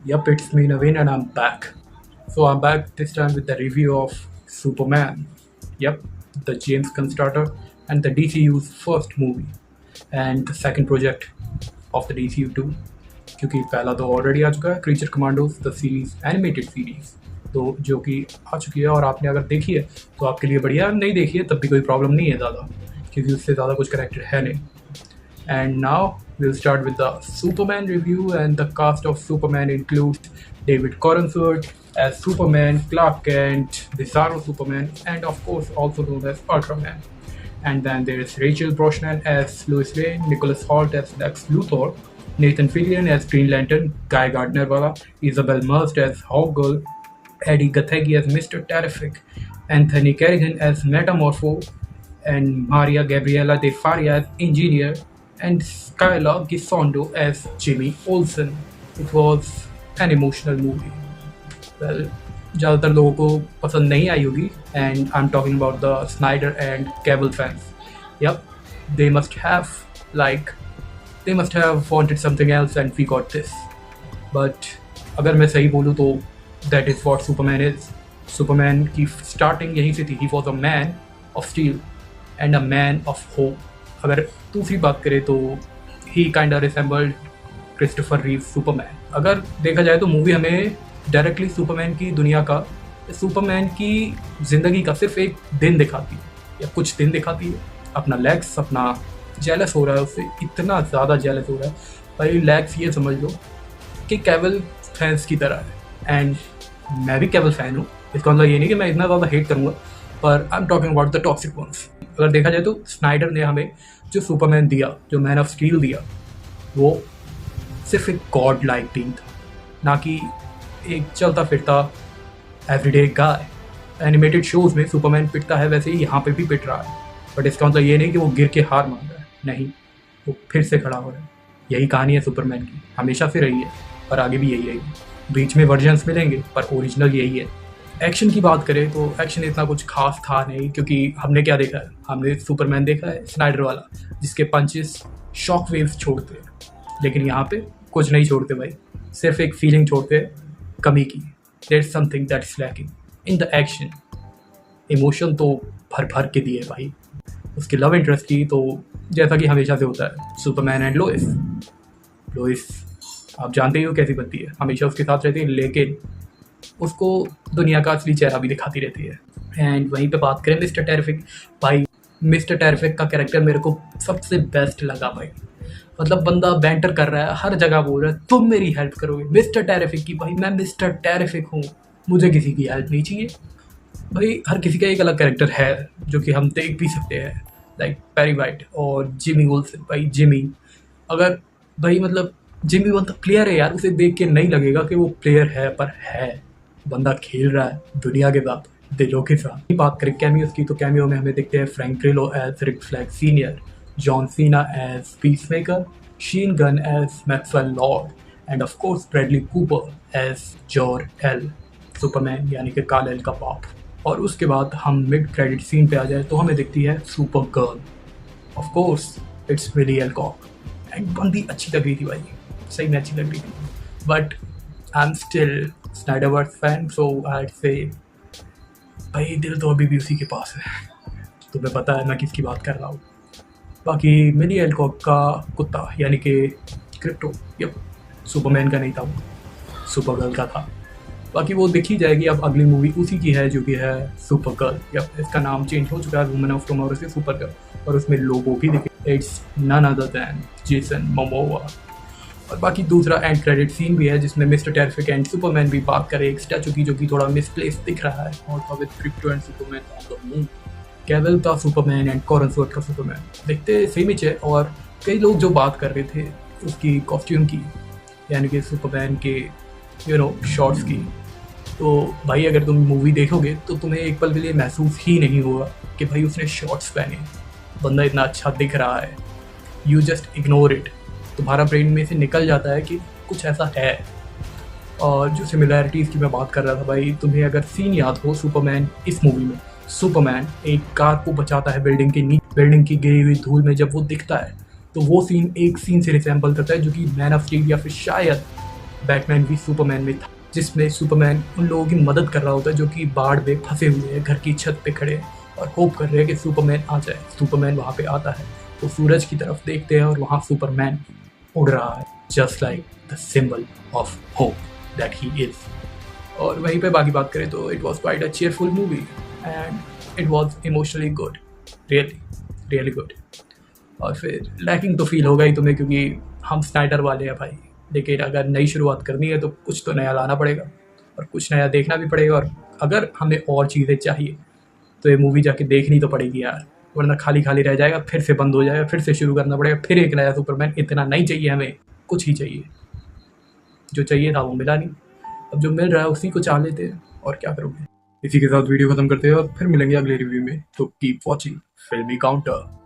Yep, it's me Naveen and I'm back. So I'm back this time with the review of Superman. Yep, the James Gunn starter and the DCU's first movie and the second project of the DCU too. क्योंकि पहला तो already आ चुका है creature commandos the series animated series तो जो कि आ चुकी है और आपने अगर देखी है तो आपके लिए बढ़िया नहीं देखी है तब भी कोई प्रॉब्लम नहीं है ज़्यादा क्योंकि उससे ज़्यादा कुछ कनेक्टेड है नहीं. And now we'll start with the Superman review, and the cast of Superman includes David Corenswet as Superman, Clark Kent, Bizarro Superman, and of course also known as Ultraman. And then there's Rachel Brosnahan as Lois Lane, Nicholas Hoult as Lex Luthor, Nathan Fillion as Green Lantern, Guy Gardner wala, Isabel Merced as Hawkgirl, Eddie Gathegi as Mr. Terrific, Anthony Kerrigan as Metamorpho, and Maria Gabriela De Faria as Engineer, and Skylar Gisondo as Jimmy Olsen. It was an emotional movie. Well, ज़्यादातर लोगों को पसंद नहीं आई होगी and I'm talking about the Snyder and Cavill fans. Yep, they must have wanted something else and we got this. But अगर मैं सही बोलूँ तो that is what Superman is. Superman की starting यहीं से थी. He was a man of steel and a man of hope. अगर दूसरी बात करें तो ही काइंड रिसेंबल्ड क्रिस्टोफर रीव सुपरमैन. अगर देखा जाए तो मूवी हमें डायरेक्टली सुपरमैन की दुनिया का, सुपरमैन की ज़िंदगी का सिर्फ एक दिन दिखाती है या कुछ दिन दिखाती है. अपना लेग्स अपना जेलस हो रहा है उससे, इतना ज़्यादा जेलस हो रहा है भाई. लेग्स ये समझ लो कि कैवल फैंस की तरह है एंड मैं भी कैवल फैन हूँ. इसका मतलब ये नहीं कि मैं इतना ज़्यादा हेट करूँगा, पर I am talking about the toxic ones. अगर देखा जाए तो स्नाइडर ने हमें जो सुपरमैन दिया, जो मैन ऑफ स्टील दिया, वो सिर्फ एक गॉड लाइक बीइंग था, ना कि एक चलता फिरता एवरीडे गाय. एनिमेटेड शोज़ में सुपरमैन पिटता है वैसे ही यहाँ पे भी पिट रहा है, बट इसका मतलब ये नहीं कि वो गिर के हार मान रहा है. नहीं, वो फिर से खड़ा हो रहा है. यही कहानी है सुपरमैन की, हमेशा से रही है और आगे भी यही रहेगी. बीच में वर्जन्स मिलेंगे पर ओरिजिनल यही है. एक्शन की बात करें तो एक्शन इतना कुछ खास था नहीं, क्योंकि हमने क्या देखा है, हमने सुपरमैन देखा है स्नाइडर वाला जिसके पंचेस शॉक वेव्स छोड़ते हैं, लेकिन यहाँ पे कुछ नहीं छोड़ते भाई, सिर्फ एक फीलिंग छोड़ते हैं कमी की. There is something that's lacking in the action. Emotion तो भर भर के दिए भाई. उसकी लव इंटरेस्ट की तो जैसा कि हमेशा से होता है, सुपरमैन एंड लोइस. लोइस आप जानते ही हो कैसी बनती है, हमेशा उसके साथ रहती है, लेकिन उसको दुनिया का असली चेहरा भी दिखाती रहती है. एंड वहीं पे बात करें मिस्टर टेरिफिक, भाई मिस्टर टेरिफिक का कैरेक्टर मेरे को सबसे बेस्ट लगा भाई. मतलब बंदा बैंटर कर रहा है, हर जगह बोल रहा है तुम मेरी हेल्प करोगे मिस्टर टेरिफिक की. भाई मैं मिस्टर टेरिफिक हूँ, मुझे किसी की हेल्प नहीं चाहिए. भाई हर किसी का एक अलग कैरेक्टर है जो कि हम देख भी सकते हैं, लाइक पेरी वाइट और जिमी वुल्सन. भाई जिमी, अगर भाई मतलब जिमी वन तो प्लेयर है यार, उसे देख के नहीं लगेगा कि वो प्लेयर है, पर है. बंदा खेल रहा है दुनिया के साथ, दिलों के साथ. बात करें कैमियोज की तो कैमियो में हमें देखते हैं Frank Grillo as Rick Flag senior, John Cena as Peacemaker, Sean Gunn as Maxwell Lord, and of course Bradley Cooper as Jor-El Superman, यानी कि काल-एल का बाप. और उसके बाद हम मिड क्रेडिट सीन पे आ जाए तो हमें दिखती है Supergirl. Of course it's Milly Alcock. And बंदी अच्छी लग रही थी भाई, सही में अच्छी लग रही थी. But I am still Snyderverse fan, so I say भाई दिल तो अभी भी उसी के पास है. तुम्हें पता है मैं किसकी बात कर रहा हूँ. बाकी मिली एल्कॉक का कुत्ता यानी कि क्रिप्टो, यप, सुपरमैन का नहीं था, वो सुपर गर्ल का था. बाकी वो देखी जाएगी. अब अगली मूवी उसी की है जो कि है सुपर गर्ल. यप, इसका नाम चेंज हो चुका है वुमेन ऑफ टुमारो से सुपर गर्ल, और उसमें लोगो भी दिखे, it's none other than Jason Momoa. और बाकी दूसरा एंड क्रेडिट सीन भी है जिसमें मिस्टर टेरिफिक एंड सुपरमैन भी बात करे एक स्टैचू की जो कि थोड़ा मिसप्लेस दिख रहा है, और with crypto and Superman on the moon. Cavill का सुपरमैन एंड कॉरेंसवर्थ का सुपरमैन दिखते सेम ही है. और कई लोग जो बात कर रहे थे उसकी कॉस्ट्यूम की, यानी कि सुपरमैन के शॉर्ट्स की, तो भाई अगर तुम मूवी देखोगे तो तुम्हें एक पल के लिए महसूस ही नहीं होगा कि भाई उसने शॉर्ट्स पहने, बंदा इतना अच्छा दिख रहा है. You just ignore it. तुम्हारा ब्रेन में से निकल जाता है कि कुछ ऐसा है. और जो सिमिलैरिटीज़ की मैं बात कर रहा था भाई, तुम्हें अगर सीन याद हो सुपरमैन, इस मूवी में सुपरमैन एक कार को बचाता है बिल्डिंग के नीचे, बिल्डिंग की गिरी हुई धूल में जब वो दिखता है, तो वो सीन एक सीन से रिसेंबल करता है जो कि मैन ऑफ स्टील या फिर शायद बैटमैन भी सुपरमैन में था, जिसमें सुपरमैन उन लोगों की मदद कर रहा होता है जो कि बाढ़ में फंसे हुए हैं, घर की छत पे खड़े हैं और होप कर रहे हैं कि सुपरमैन आ जाए। सुपरमैन वहाँ पे आता है तो सूरज की तरफ देखते हैं और वहाँ सुपरमैन उड़ रहा है, just like the symbol of hope that he is. और वहीं पे बाकी बात करें तो it was quite a cheerful movie and it was emotionally good, really really good. और फिर लैकिंग तो फील होगा ही तुम्हें, क्योंकि हम स्नाइडर वाले हैं भाई। लेकिन अगर नई शुरुआत करनी है तो कुछ तो नया लाना पड़ेगा और कुछ नया देखना भी पड़ेगा। और अगर हमें और चीज़ें चाहिए तो ये मूवी जाके देखनी तो पड़ेगी यार, वरना खाली खाली रह जाएगा, फिर से बंद हो जाएगा, फिर से शुरू करना पड़ेगा, फिर एक नया सुपरमैन। इतना नहीं चाहिए हमें, कुछ ही चाहिए। जो चाहिए था वो मिला नहीं, अब जो मिल रहा है उसी को चाह लेते हैं, और क्या करोगे। इसी के साथ वीडियो खत्म करते हैं और फिर मिलेंगे अगले रिव्यू में। तो कीप वॉचिंग फिल्मी काउंटर।